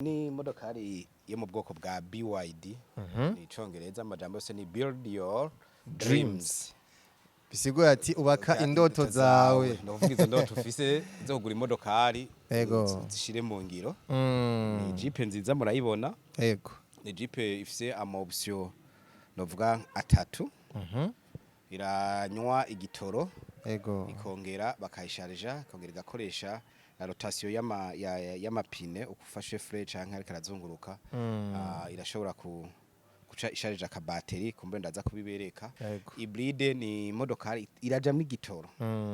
Ni modokari yo mu bwoko bwa BYD ni icongereza amajambo yose ni build your dreams. Bisiguye ati ubaka indoto zawe. No kuvuga izo ndoto ufise zo kugura imodokari zishire mu ngiro. Ni Jeep nziza murayibona. Yego. Ni Jeep ifise ama option novuga atatu. Iranywa igitoro. Yego. Ikongera bakayisharija, ikongera igakoresha la rotation y'amapine ukufashe fre canke ariko arazunguruka. Irashobora guca isharija akabateri kumbe ndaza kubibereka. Hybride ni modokari irajamwe igitoro.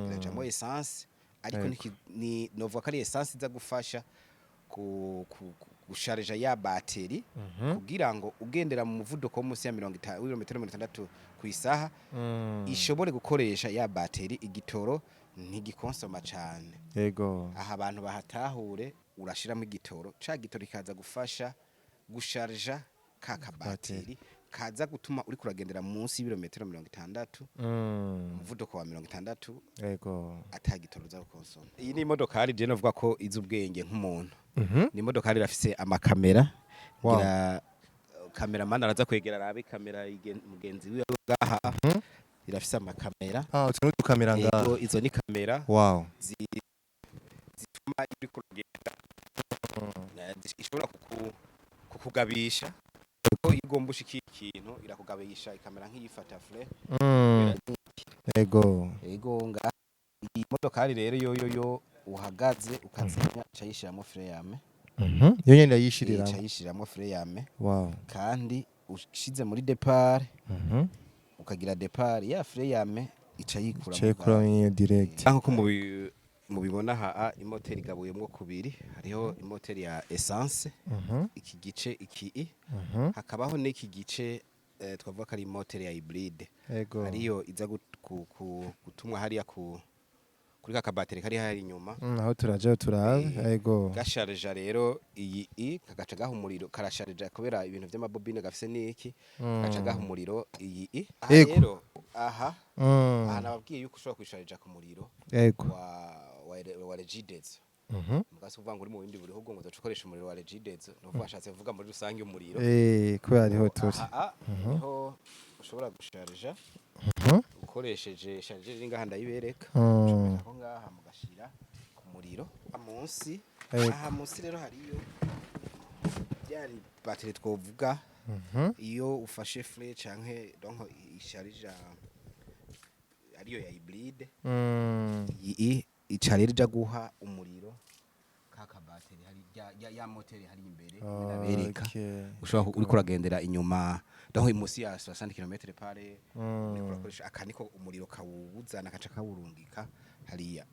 Irajamwe essence ariko ni novuga ko ari essence iza gufasha gusharija ya bateri kugira ngo ugendera mu muvuduko munsi ya 50 ku isaha ishobore gukoresha ya bateri igitoro ntigikonsoma cyane. Yego. Aha abantu bahatahure urashiramo igitoro ca gitoro ikaza gufasha gusharja kaka bateri kaza gutuma uri kuragendera munsi y'ibirometero 60 umuvuduko wa 60. Yego. Atagitoro za gukonsoma. Iyi ni imodokari je novuga ko izubwenge nk'umuntu. Ni imodokari irafise amakamera. Gira cameraman araza kwegera arabe kamera mugenzi wiwe gaha. Irafise amakamera. Utuntu dukamera ngaho. Izo ni kamera. Wow. Zituma iri kurugenda. Ishobora kukugabisha. Ko igomba ushika ikintu irakugabisha ikamera nk'iyifata fre. Yego. Yego nga iyi modokari rero yo uhagaze ukazimya cayishiramo fre yame. Yo nyene yishiriramo. Cayishiramo fre yame. Wow. Kandi ushize muri départ. Ukagira départ ya fre yame icayikura. Cayikura mu direct. Nko mubibona ha imoteri gabuyemwo kubiri. Hariho imoteri ya essence. Iki gice iki hakabaho n'iki gice twavuga ko ari imoteri ya hybride. Hariyo iza gutumwa hariya kuri ka bateri kari hari inyuma. Aho turaje turabe. Yego. Gasharja rero iyi kagaca gaha umuriro karasharja kubera ibintu by'amabobine gafise niki gaca gaha umuriro iyi rero aha nababwiye yuko ushobora kwisharija ku muriro wa Regidezo. Mugase uvuga ngo uri mu bindi bihugu ngo uzacokoresha umuriro wa Regidezo no vashatse kuvuga muri rusange umuriro ko ariho turi niho ushobora gusharija ukoresheje charger ngaha ndayibereka aho ngaha mugashira ku muriro munsi. Aha munsi rero hariyo byari bateri twovuga iyo ufashe fre canke donc isharija ariyo ya hybride icarira ija guha umuriro kaka bateri hari ya moteri hari imbere birabereka ushobora uri kuragendera inyuma donc imusi ya 60 km pare urakoresha akaniko umuriro kawuzana kaca kawurungika hariya.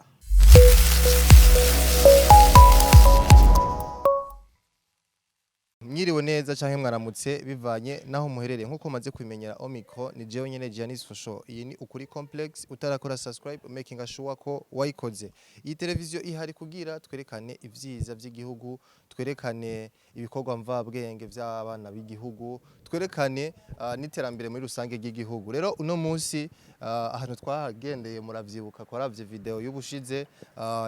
Mwiriwe neza canke mwaramutse bivanye naho muherereye nkuko maze kwimenyera Omicron ni jewe nyene Giannis Fosho. Iyi ni ukuri complex utarakora subscribe making sure ko wayikoze. Iyi televiziyo ihari kugira twerekane ivyiza by'igihugu, twerekane ibikorwa mvabwenge by'abana b'igihugu, twerekane n'iterambere muri rusange ry'igihugu. Rero uno munsi ahantu twagendeye muravyibuka ko aravye video y'ubushize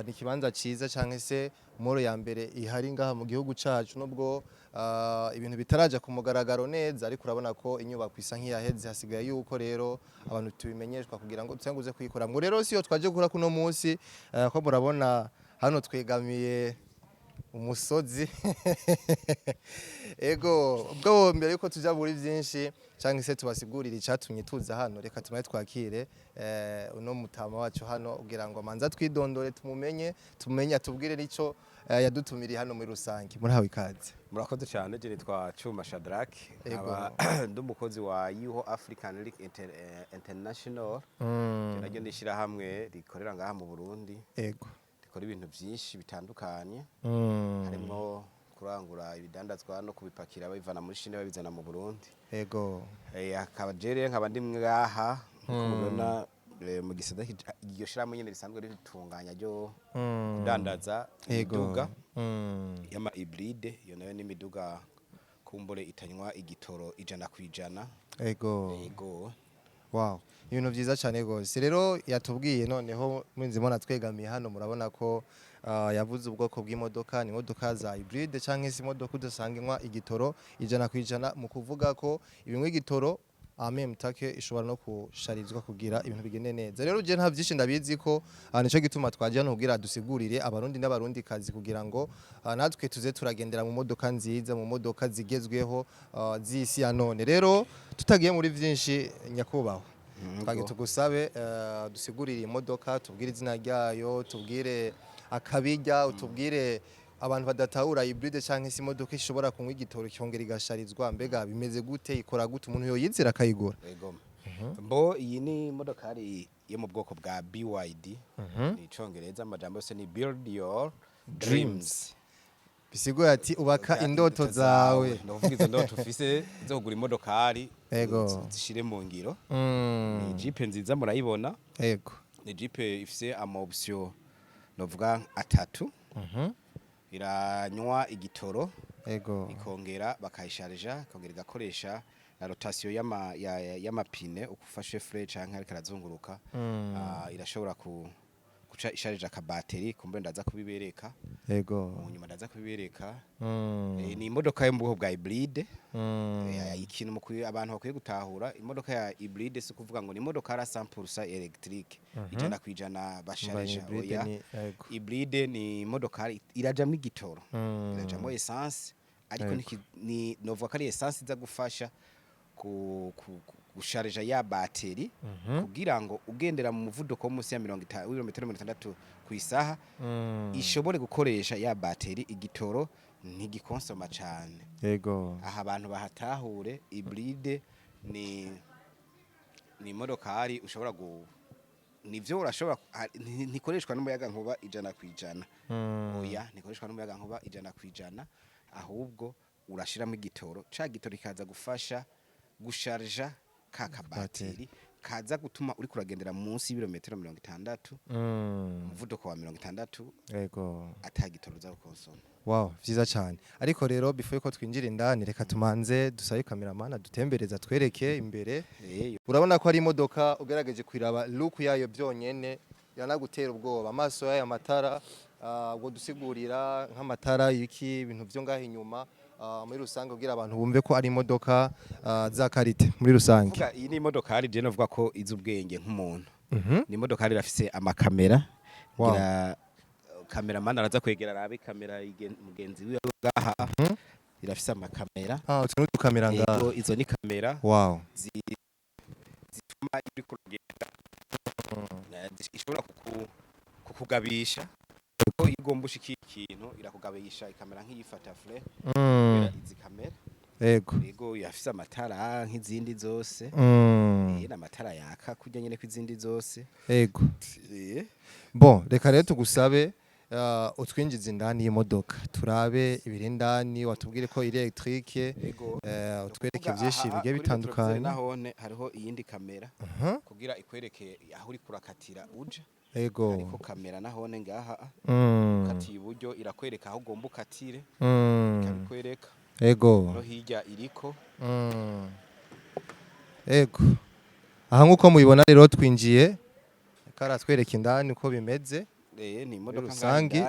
ni kibanza ciza canke se moro ya mbere ihari ngaha mu gihugu cacu nubwo ibintu bitaraja ku mugaragaro neza ariko urabona ko inyubako isa nk'iyaheze hasigaye yuko rero abantu tubimenyeshwa kugira ngo tsenguze kuyikora. Ngo rero siyo twaje gukora kuno munsi ko murabona hano twegamiye umusozi. Ego ubwo mbere yuko tuja muri byinshi canke se tubasigurira icatumye tuza hano reka tumaye twakire uno mutama wacu hano kugira ngo manza twidondore tumenye atubwire nico yadutumiriye hano muri rusange. Murahawe ikaze. Murakoze cyane je nitwa Chuma Shadrack ndumukozi wa Yuho African League International. Naryo ndishira hamwe rikorera ngaha mu Burundi. Ego. Rikora ibintu byinshi bitandukanye. Harimo kurangura ibidandazwa no kubipakira babivana muri Chine babizana mu Burundi. Ego. Akaba jere nkaba ndi mwaha kubona mu gisada iryo shiramo nyene risanzwe ritunganya ryo kudandaza imiduga yama hybride. Iyo nayo ni imiduga kumbure itanywa igitoro 100%. Ego. Wow. Ibintu byiza cyane gose. Rero yatubwiye noneho mwinzi mona twegamiye hano murabona ko yavuze ubwoko bw'imodoka ni imodoka za hybride cyangwa se imodoka udasanganywa igitoro 100% mu kuvuga ko ibimwe igitoro amem take ishobora no kusharizwa kugira ibintu bigende neza. Rero je nta byinshi ndabizi ko nico gituma twaje hano kugira dusigurire abarundi n'abarundi kazi kugira ngo natwe tuze turagendera mu modoka nziza, mu modoka zigezweho z'isi ya none. Rero tutagiye muri byinshi nyakubahwa twage tugusabe dusigurire imodoka, tubwire izina ryayo, tubwire akabijya, utubwire abantu badatahura hybride cyangwa se imodoka ishobora kunywa igitoro cyongera igasharizwa, mbega bimeze gute, ikora gute, umuntu yoyizira akayigura? Yego. Mbo iyi ni imodokari yo mu bwoko bwa BYD, ni icongereza, amajambo yose ni build your dreams. Bisigura ati ubaka indoto zawe. Ndavuga izo ndoto ufise zo kugura imodokari zishire mu ngiro. Ni Jeep nziza murayibona. Yego. Ni Jeep ifise ama option novuga atatu. Iranywa igitoro, yego, ikongera bakayisharija, ikongera igakoresha na rotation y'amapine ukufashe fre canke ariko arazunguruka. Irashobora guca isharija akabateri, kumbe ndaza kubibereka. Yego. Mu nyuma ndaza kubibereka. Ni imodoka yo mu bwoko bwa hybride. Ikintu abantu bakwiye gutahura, imodoka ya hybride si kuvuga ngo ni imodoka ara 100% electrique, ijana kwijana basharija. Oya, hybride ni imodoka irajamwe igitoro, irajamwe essence, ariko ni novuga ko ari essence iza gufasha gusharija ya bateri kugira ngo ugendera mu muvuduko munsi ya 60 ku isaha ishobore gukoresha ya bateri igitoro ntigikonsoma cyane. Yego. Aha abantu bahatahure, hybride ni imodokari ushobora nivyo urashobora ntikoreshwa n'umuyaga nkuba 100%. Oya, ntikoreshwa n'umuyaga nkuba 100%, ahubwo urashiramo igitoro, ca gitoro ikaza gufasha gusharja kakabateri kaza gutuma uri kuragendera munsi y'ibirometero 60, umuvuduko wa 60. Yego. Atagitoro za konsoma. Wow, vyiza cyane. Ariko rero before ko twinjira indani, reka tumanze dusabe cameraman dutembereza twereke imbere. Urabona ko ari imodoka ugerageje kwiraba look yayo byonyene yanagutera ubwoba, amaso y'aya matara ngo dusigurira nk'amatara iki ibintu byo ngaho inyuma. Muri rusange kugira abantu bumve ko ari imodoka za karite muri rusange. Iyi ni imodoka ari je novuga ko izubwenge nk'umuntu. Ni imodoka irafise amakamera. Cameraman araza kwegera arabe kamera mugenzi wiwe gaha. Irafise amakamera. Utuntu dukamera ngaho. Izo ni kamera. Wow. Zituma iri kurugenda. Ishobora kukugabisha. Ko igomba ushikira ikintu irakugabisha ikamera nk'iyifata fre. Izi kamera. Yego. Yego yafise amatara nk'izindi zose. N'amatara yaka kujya nyene kw'izindi zose. Yego. Bon, reka rero tugusabe utwinjiza indani y'imodoka turabe ibirindani, watubwire ko iri electrique, utwereke byinshi bigiye bitandukanye. Nahone hariho iyindi kamera kugira ikwereke aho uri kurakatira uje. Yego. Ariko kamera nahone ngaha kati iburyo irakwereka aho ugomba ukatire, ikabikwereka. Yego. No hirya iriko. Yego. Aha nkuko mubibona rero twinjiye karatwereka indani uko bimeze. Ni imodoka ngangi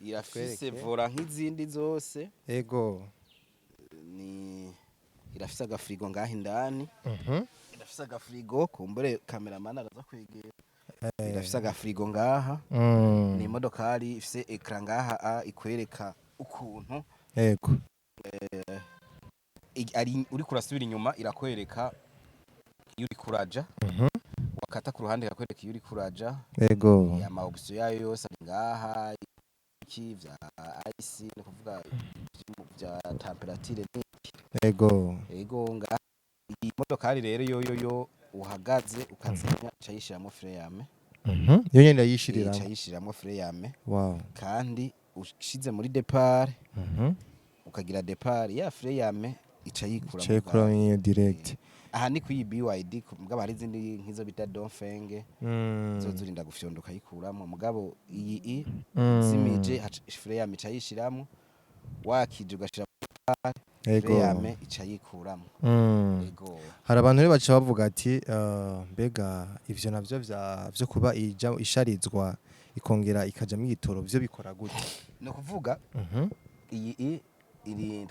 irafise vora nk'izindi zose. Yego. Ni irafise agafrigo ngaho indani. Irafise agafrigo kumbure cameraman araza kwegera. Irafise agafrigo ngaha. Ni imodokari ifise ekran ngaha ikwereka ukuntu. Yego. Ari uri kurasubira inyuma irakwereka iyo uri kuraja. Wakata ku ruhande gakwereka iyo uri kuraja. Yego. Ama option yayo yose ari ngaha, iki vya ice no kuvuga vya temperature n'iki. Yego. Yego ngaha iyi modokari rero yo uhagaze ukazimya cayishiramo freyame. Yo nyene yishiriramo. Cayishiramo freyame. Wow. Kandi ushize muri départ. Ukagira départ ya freyame icayikura. Cayikura mu direct. Aha ni ku BYD mugabo hari izindi nkizo bita Dongfeng zo zurinda gufyondoka yikuramo mugabo iyi zimije freyame cayishiramo, wakije ugashira freyame icayikuramo. Yego. Hari abantu rero baca bavuga ati mbega ivyo navyo vyo kuba isharizwa ikongera ikajamo igitoro byo bikora gute? no kuvuga Mhm. iyi iri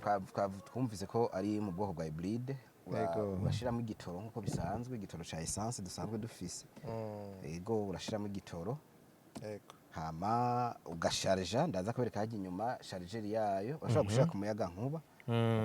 twumvise ko ari mu bwoko bwa hybride Yego. urashiramo igitoro nkuko bisanzwe igitoro ca essence dusanzwe dufise yego urashiramo igitoro Yego. hama ugasharja ndaza kubereka haje inyuma charger yayo urashobora gushira ku muyaga nkuba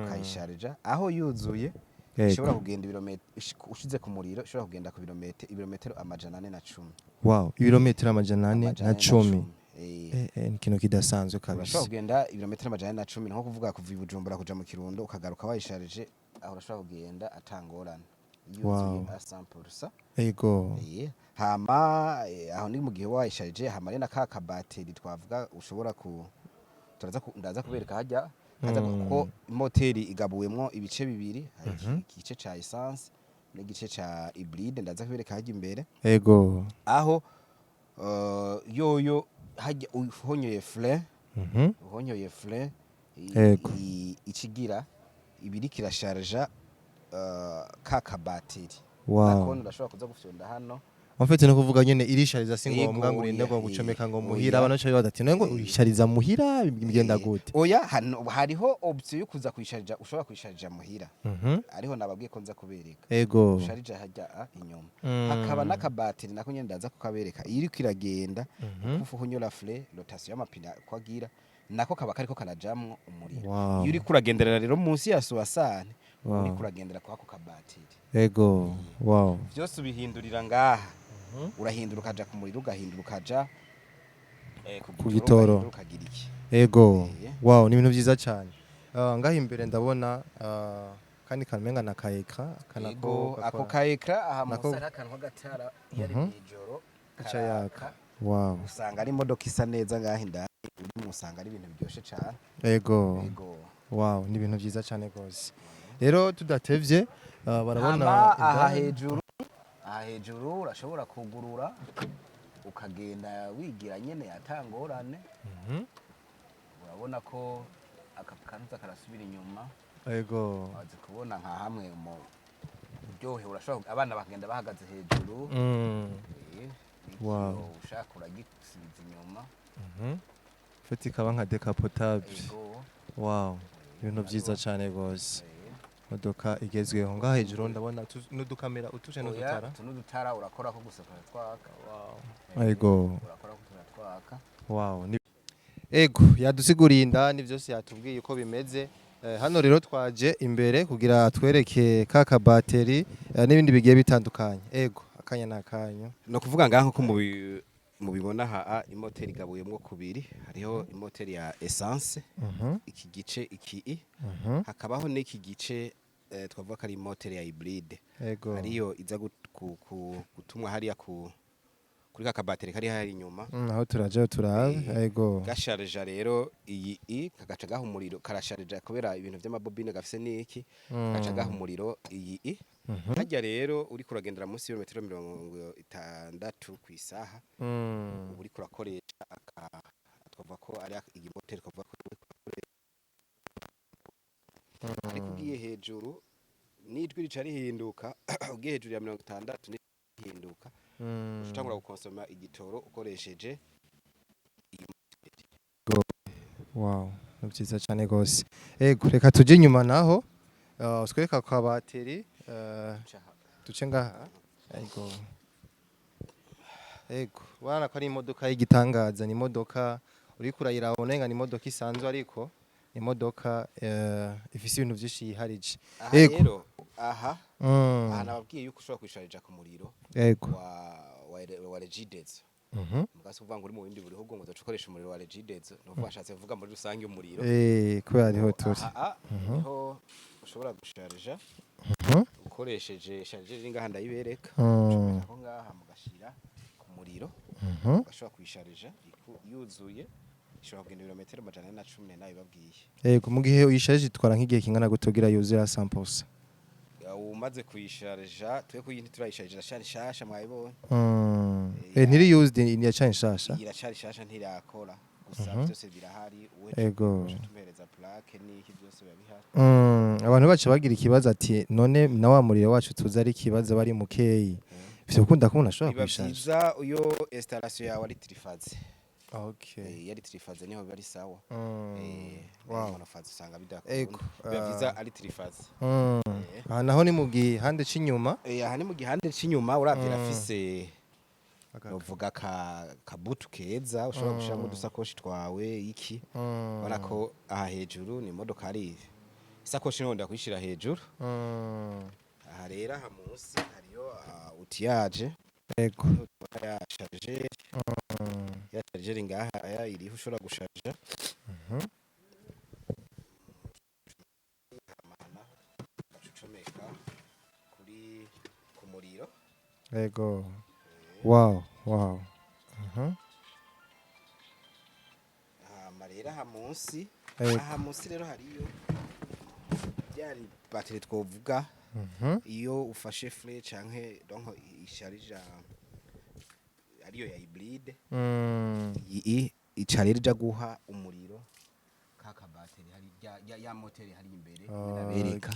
ukayisharja aho yuzuye Yego. ishobora kugenda ibirometero ushize ku muriro ishobora kugenda ku ibirometero amajana 410 Wow, ibirometero amajana 410. eh Ni ikintu kidasanzwe urashobora kabisa. kugenda ibirometero amajana 110 nko kuvuga kuva i Bujumbura kuja mu Kirundo ukagaruka wayisharije aho urashobora kugenda atangorana Wow. yuzuye à 100%. Yego. Hama aho ni mu gihe wayisharije hama rena ka kabateri twavuga ushobora ndaza kubereka hajya ko moteri igabuwemwo ibice bibiri igice ca essence n'igice ca hybride ndaza kubereka hajya imbere Yego. aho yoyo hajya uhonyoye frein uhonyoye frein Yego. ikigira ibiri kirasharja ka kabateri Wow. nakone urashobora kuza gufyonda hano En fait no kuvuga nyene irishariza singombwa Yego, ngo urinde ngo oya, gucomeka ngo oya. muhira abantu cyo badati ngo urishariza muhira bigenda gute? oya hariho option yo kuza kwisharija ushobora kwisharija muhira Mhm. ariho nababwiye ko nza kubereka Yego. usharija hajya inyuma hakaba n'akabateri nako nyene ndaza kukabereka iyo iriko iragenda kufu hunyura frein rotation y'amapine kwagira nako kaba kariko kanajamwo umuriro Wow. iyo uriko uragenderera rero munsi ya suasane Wow. uriko uragendera kwa ako kabateri Yego. Wow. byose ubihindurira ngaha urahindura ukaja ku muriro ugahindura ukaja Ku gitoro. ukagira iki Ego. Eh. Wow, ni ibintu byiza cyane. Ngaho imbere ndabona kandi kamenga na kaeka Ego, ako ka ekra aha nako- munsi hari akantu k'agatara iyo ari mw'ijoro Gaca yaka. Wow. usanga ari imodoka isa neza ngaho indani urimo usanga ari ibintu biryoshe cyane Ego. Ego. Wow, ni ibintu byiza cyane gose. Rero tudatevye barabona Hama aha indani. hejuru urashobora kugurura ukagenda wigira nyene atangorane urabona ko aka kantu karasubira inyuma Ego. wazi kubona nka hamwe mu buryohe urashobora abana bakagenda bahagaze hejuru Wow. ushaka uragisubiza inyuma Fati kaba nka decapotable. ego Wow. Ibintu byiza cyane gose. Modoka igezweho ngaho hejuru ndabona n'udukamera utuje n'udutara. n'udutara urakora ko gusa twaka Ego. urakora ko twaka Wow. Ego yadusiguriye indani byose yatubwiye uko bimeze. Hano rero twaje imbere kugira twereke kaka bateri n'ibindi bigiye bitandukanye. Ego akanya nakanyu. no kuvuga ngaho ko mubibona ha imoteri gabuyemwo kubiri hariho imoteri ya essence iki gice iki hakabaho n'iki gice twavuga ko ari imoteri ya hybride Ego. ariyo iza gutumwa hariya kuri ka bateri kari hari inyuma Aho turaje turabe. Ego. gasharja rero iyi kagaca gaha umuriro karasharja kubera ibintu by'amabobine gafise niki gaca gaha umuriro iyi hajya rero uri kuragendera munsi y'ibirometero 60 ku isaha uri kurakoresha twavuga ko ari iyi moteri twavuga ko ari kugiye hejuru n'ijwi rica rihinduka ugiye hejuru ya 60 rihinduka utangura gukonsoma igitoro ukoresheje Wow, ni byiza cyane gose. Ego reka tujye inyuma naho utwereka kwa bateri duce ngaha. Ego. Ego wana ko ari imodoka y'igitangaza ni imodoka uri kurayirabona nga ni imodoka isanzwe ariko imodoka ifise ibintu byinshi yiharije. Ego rero aha nababwiye yuko ushobora kwisharija ku muriro ego wa Regidezo mugasi uvuga ngo uri mu bindi bihugu ngo uzacokoresha umuriro wa Regidezo no vashatse kuvuga muri rusange umuriro kubera ariho turi niho ushobora gusharija ukoresheje charger ngaha ndayibereka aho ngaha mugashira ku muriro ugashobora kwisharija yuzuye ishobora kugenda ibirometero 110 nayo babwiye ego mu gihe uyisharije itwara nk'igihe kingana gutogira yuzuye 100%. umaze kuyisharija twe kuyindi turayisharija cyane shasha mwayibonye ntiri used ni cyane shasha iracari shasha ntirakora gusa byose birahari ego tumereza plaque n'iki byose babihari abantu bacu bagira ikibazo ati none na wa muriro wacu tuza ari kibazo bari mukeyi ivyo ukunda ko umuntu ashobora biba kuyisharija. vyiza iyo installation yawe ari triphase. Okay. Iyo ari triphase niho biba ari sawa. Wow. Monophase usanga Ego, bidakunda. Biba vyiza ari triphase. Aha naho ni mu gihande c'inyuma. Aha ni mu gihande c'inyuma uravye rafise novuga kabutu keza ushobora gushiramo udusakoshi twawe iki. Ubona ko aha hejuru ni imodoka ari isakoshi nonda kuyishira hejuru. Aha rero aha munsi hariyo outillage. Ego. Ya charger. Ya charger ngaha iriho ushobora gusharja. Kuri ku muriro. Ego. Wow. Marera aha munsi. Ego. Aha munsi rero hariyo byari batterie twovuga. Iyo ufashe fle canke donc isharija ariyo ya hybride. Icarira ija guha umuriro kaka batterie hari ya moteri hari imbere nabereka.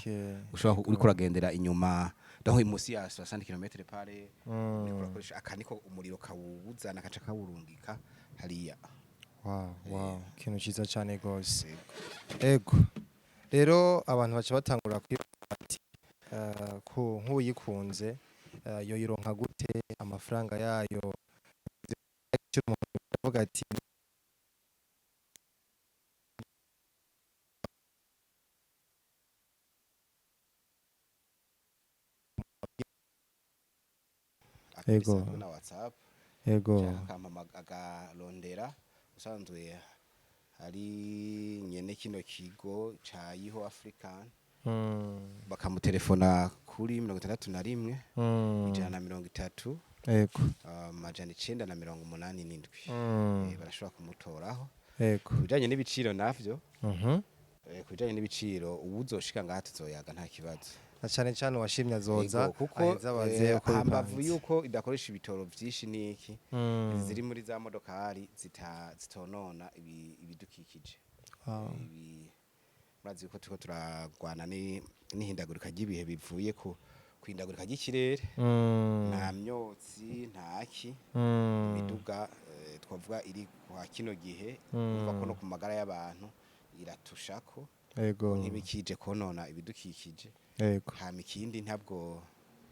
Ushobora uri kuragendera inyuma donc munsi ya 60 km pare. Urakoresha akaniko umuriro kawubuzana kaca kawurungika hariya. Wow. Kintu ciza cyane gose. Ego. Rero abantu baca batangura kwibati ko nk'uyikunze yo yironka gute amafaranga yayo avuga ati Ego. Na WhatsApp. Ego. Agarondera usanzwe hari nyene kino kigo ca Yiho African. Bakamutelefona kuri 61 130. Ego. Majana 987. Barashobora kumutoraho. Ego. Kubijanye n'ibiciro navyo. Kubijanye n'ibiciro ubuzoshika ngaha tuzoyaga nta kibazo. Na cyane washimye azoza kuko hambavu yuko idakoresha ibitoro vyinshi niki ziri muri za modokari zitonona ibidukikije. Murazi ko tuko turagwana n'ihindagurika ry'ibihe bivuye ku kwindagurika ry'ikirere. Nta myotsi ntaki imiduga twavuga iri kwa kino gihe umva ko no ku magara y'abantu iratushako. Ego. Ntibikije konona ibidukikije. Ego. Hama ikindi ntabwo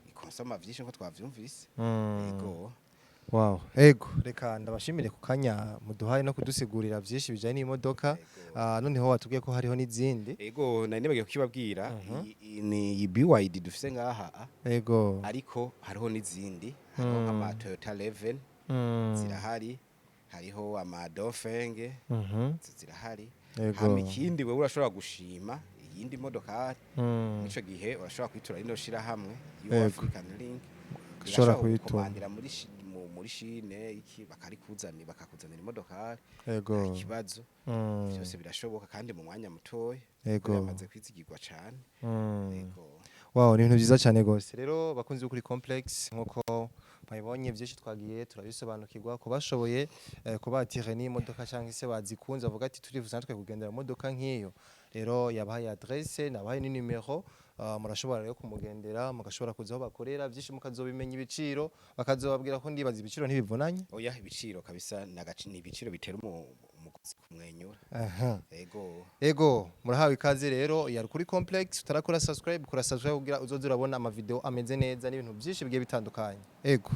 ikonsoma vyinshi nko twavyumvise. Ego. Wow. Ego. Reka ndabashimire ku kanya muduhaye no kudusigurira vyinshi bijanye n'imodoka. Noneho watubwiye ko hariho n'izindi. Ego nari nibagiye kukibabwira ni BYD dufise ngaha. Ego. Ariko hariho n'izindi. Hariho nk'ama Toyota Raven zirahari. Hariho ama Dongfeng zirahari. Hama ikindi wewe urashobora gushima iyindi modokari nico gihe urashobora kwitura rino shira hamwe yo African Link ushobora kuyitura muri Chine iki bakakuzanira imodokari. Ego. Ikibazo byose birashoboka kandi mu mwanya mutoya. Ego. Yamaze kwizigirwa cyane. Ego. Wow, ni ibintu byiza cyane gose. Rero bakunzi kuri complex nkuko bayibonye byinshi twagiye turabisobanukirwa ko bashoboye kubatire n'imodoka cyangwa se bazikunze avuga ati turifuza natwe kugendera imodoka nk'iyo. Rero yabahaye adresse nabahaye ni numero murashobora rero kumugendera mugashobora kuzaho bakorera byinshi mukazobimenya ibiciro bakazobabwira ko ndibaza ibiciro ntibivunanye. Oya ibiciro kabisa ni ibiciro bitera umukozi kumwenyura. Ego murahawe ikaze rero yari kuri complex utarakora subscribe kora subscribe kugira uzoze urabona ama video ameze neza n'ibintu byinshi bigiye bitandukanye. Ego.